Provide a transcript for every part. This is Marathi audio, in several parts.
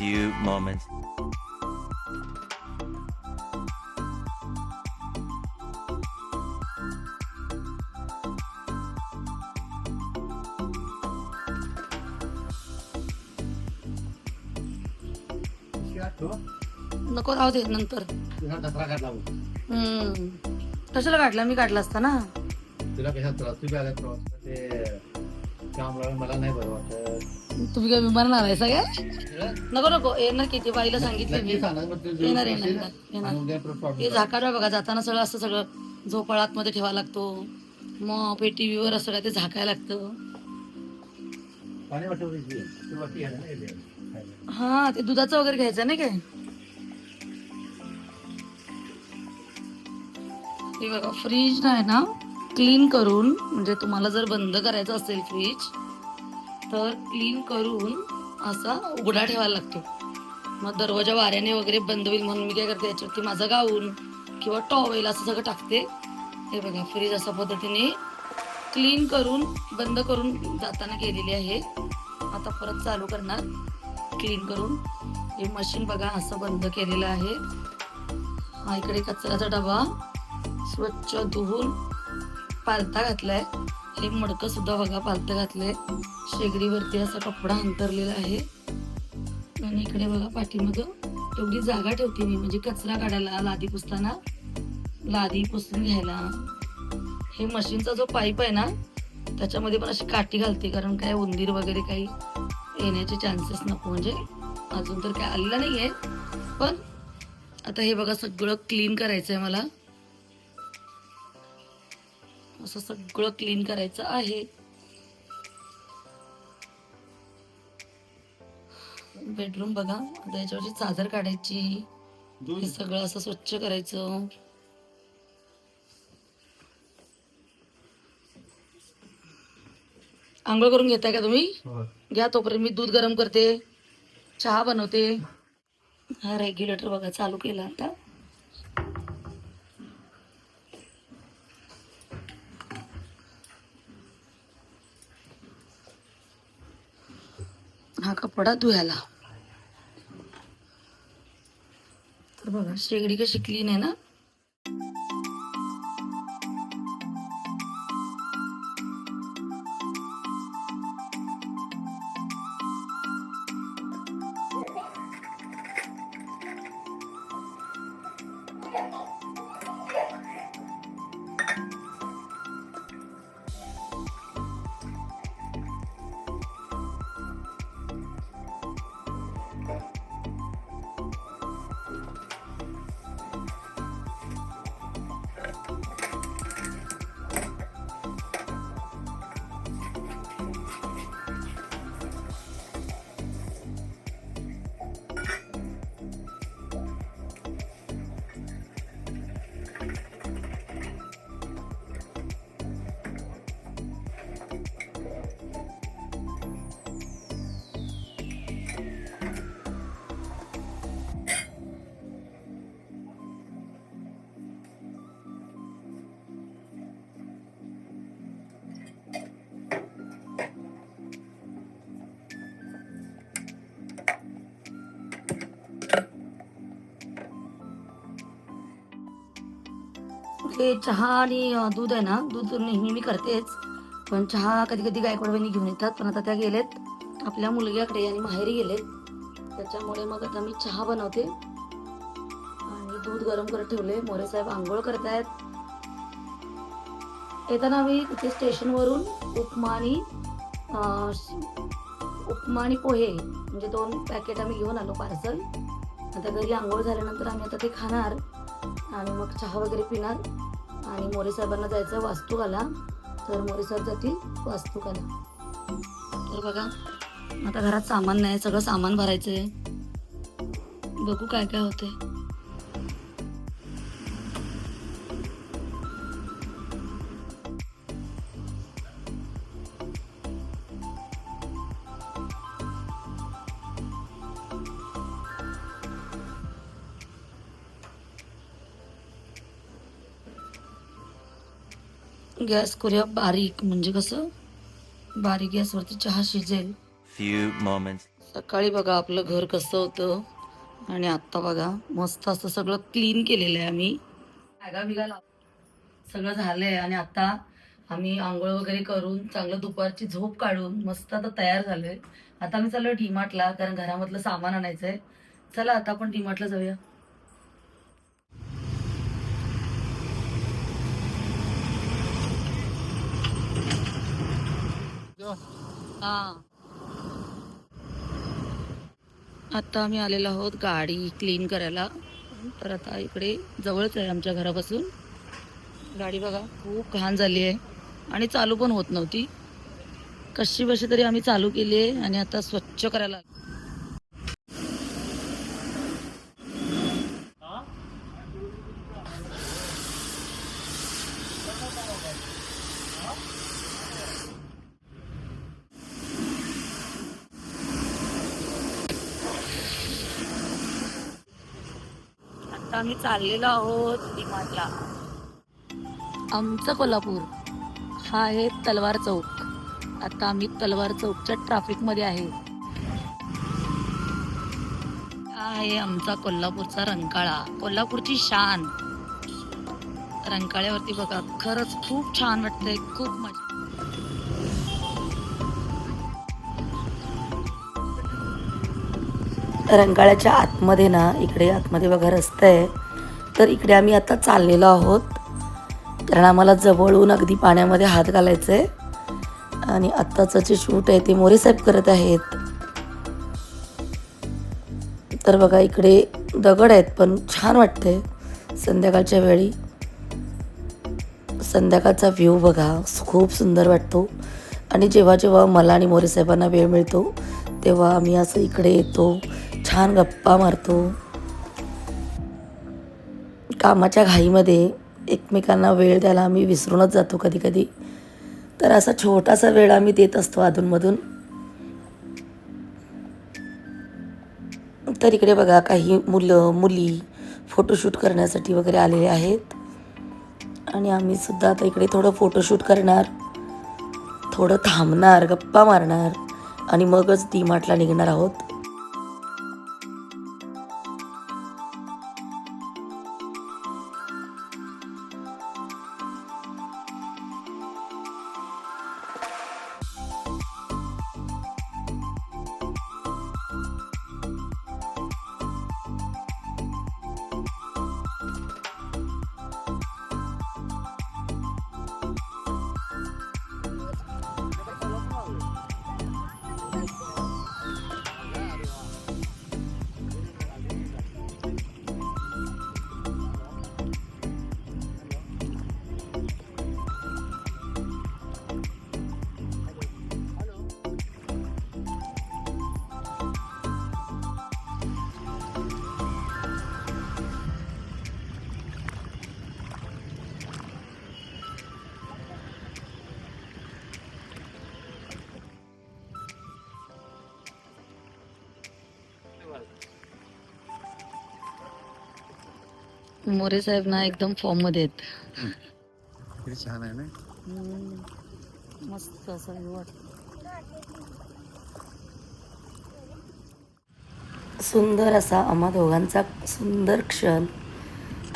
few moments. नको राहू दे नंतर. कशाला काढला? मी काढला असता ना. तुला कशात त्रास तुम्ही आला त्रास ते त्यामुळे मला नाही बरं वाटत. तुम्ही काय विमानणार आहे सगळ्या? नको नको येणार की, ते बाईला सांगितले मी. येणार येणार. ते झाकाड बघा, जाताना सगळं असं सगळं झोपाळात मध्ये ठेवायला लागतो, मग पेटी वर असं काय ते झाकायला लागतं. हा ते दुधाचं वगैरे घ्यायचं नाही काय. हे बघा फ्रीज नाही ना क्लीन करून, म्हणजे तुम्हाला जर बंद करायचं असेल फ्रीज तर क्लीन करून असा उघडा ठेवायला लागतो. मग दरवाजा वाऱ्याने वगैरे बंद होईल म्हणून मी काय करते, याच्यावरती माझं गाऊन किंवा टॉवेल असं सगळं टाकते. हे बघा फ्रीज अशा पद्धतीने क्लीन करून बंद करून जाताना केलेली आहे. आता परत चालू करणार क्लीन करून. हे मशीन बघा असं बंद केलेलं आहे. हा इकडे कचऱ्याचा डबा स्वच्छ धुवून पालथा घातलाय. हे मडकं सुद्धा बघा पालथं घातलंय. शेगडीवरती असा कपडा अंतरलेला आहे. आणि इकडे बघा पाठीमागं एवढी जागा ठेवते मी, म्हणजे कचरा काढायला, लादी पुसताना लादी पुसून घ्यायला. हे मशीनचा जो पाईप आहे ना त्याच्यामध्ये पण अशी काठी घालते, कारण काय उंदीर वगैरे काही येण्याचे चान्सेस नको. म्हणजे अजून तर काय आलेला नाहीये, पण आता हे बघा सगळं क्लीन करायचंय मला. असं सगळं क्लीन करायचं आहे. बेडरूम बघा, आता याच्यावरची चादर काढायची, हे सगळं असं स्वच्छ करायचं. आंघोळ करून घेताय का तुम्ही? घ्या, तोपर्यंत मी दूध गरम करते, चहा बनवते. हा रेग्युलेटर बघा चालू केला आता. हा कपडा धुयाला. तर बघा शेगडी कशी क्लीन आहे ना. हे चहा आणि दूध आहे ना, दूध नेहमी मी करतेच, पण चहा कधी कधी गायकवाड वहिनी घेऊन येतात, पण आता त्या गेलेत आपल्या मुलग्याकडे आणि माहेरी गेलेत. त्याच्यामुळे मग आता मी चहा बनवते आणि दूध गरम करत ठेवले. मोरे साहेब आंघोळ करतायत. येताना मी तिथे स्टेशनवरून उपमा आणि पोहे म्हणजे 2 पॅकेट आम्ही घेऊन आलो पार्सल. आता घरी आंघोळ झाल्यानंतर आम्ही आता ते खाणार आणि मग चहा वगैरे पिणार. आणि मोरे साहेबांना जायचं वास्तुकाला, तर मोरे साहेब जातील वास्तुकाला. तर बघा आता घरात सामान नाही, सगळं सामान भरायचंय. बघू काय काय होते. गॅस करूया बारीक, म्हणजे कसं बारीक गॅसवरती चहा शिजेल. Few moments. सकाळी बघा आपलं घर कसं होतं आणि आत्ता बघा मस्त असं सगळं क्लीन केलेलं आहे आम्ही. बॅगा बिगा सगळं झालंय आणि आता आम्ही आंघोळ वगैरे करून चांगलं दुपारची झोप काढून मस्त आता तयार झालोय. आता आम्ही चाललो डीमार्टला, कारण घरामधलं सामान आणायचंय. चला आता आपण डीमार्टला जाऊया. हा, आता आम्ही आलेलो आहोत गाडी क्लीन करायला. तर आता इकडे जवळच आहे आमच्या घरापासून. गाडी बघा खूप घाण झाली आहे आणि चालू पण होत नव्हती. कशी बशी तरी आम्ही चालू केली आहे आणि आता स्वच्छ करायला. आता आम्ही चाललेलो आहोत डीमार्टला. आमचं कोल्हापूर हा आहे तलवार चौक. आता आम्ही तलवार चौकच्या ट्रॅफिक मध्ये आहे. हा आहे आमचा कोल्हापूरचा रंकाळा, कोल्हापूरची शान. रंकाळ्यावरती बघा खरंच खूप छान वाटतंय, खूप मजा. रंकाळ्याच्या आतमध्ये ना, इकडे आतमध्ये बघा रस्ता आहे. तर इकडे आम्ही आता चाललेलो आहोत, कारण आम्हाला जवळून अगदी पाण्यामध्ये हात घालायचा आहे. आणि आत्ताचं जे शूट आहे ते मोरे साहेब करत आहेत. तर बघा इकडे दगड आहेत पण छान वाटतंय संध्याकाळच्या वेळी. संध्याकाळचा व्ह्यू बघा खूप सुंदर वाटतो. आणि जेव्हा जेव्हा मला आणि मोरे साहेबांना वेळ मिळतो तेव्हा आम्ही असं इकडे येतो, छान गप्पा मारतो. कामाच्या घाईमध्ये एकमेकांना वेळ द्यायला आम्ही विसरूनच जातो कधी कधी. तर असा छोटासा वेळ आम्ही देत असतो अधूनमधून. तर इकडे बघा काही मुलं मुली फोटोशूट करण्यासाठी वगैरे आलेले आहेत. आणि आम्ही सुद्धा आता इकडे थोडं फोटोशूट करणार, थोडं थांबणार, गप्पा मारणार आणि मगच डीमार्टला निघणार आहोत. मोरे साहेब ना एकदम फॉर्म मध्ये आहेत. किती छान आहे ना. मस्त असं वाटतं. सुंदर असा आम्हा दोघांचा सुंदर क्षण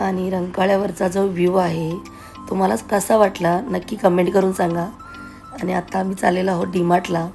आणि रंकाळ्यावरचा जो व्ह्यू आहे तुम्हाला कसा वाटला नक्की कमेंट करून सांगा. आणि आता आम्ही चाललेलो आहोत डीमार्टला.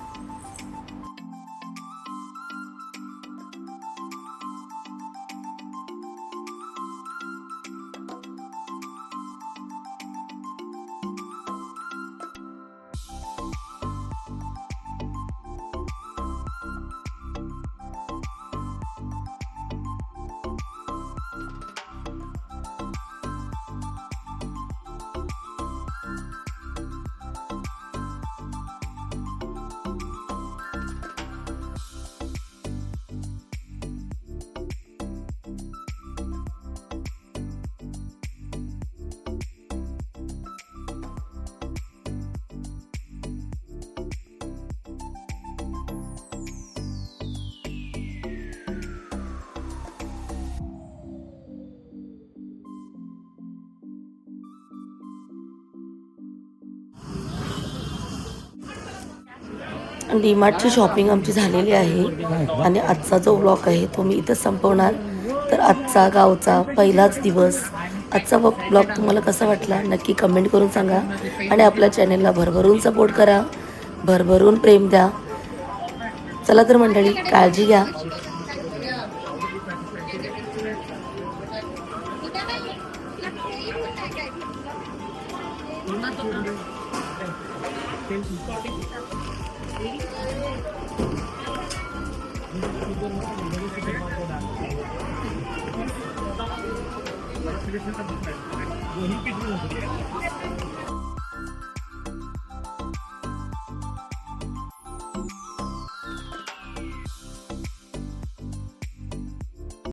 डीमार्टची शॉपिंग आमची झालेली आहे आणि आजचा जो व्लॉग आहे तो मी इथं संपवणार. तर आजचा गावचा पहिलाच दिवस आजचा व्लॉग तुम्हाला कसा वाटला नक्की कमेंट करून सांगा आणि आपल्या चॅनेलला भरभरून सपोर्ट करा, भरभरून प्रेम द्या. चला तर मंडळी, काळजी घ्या. दोन्ही पिशवी होती.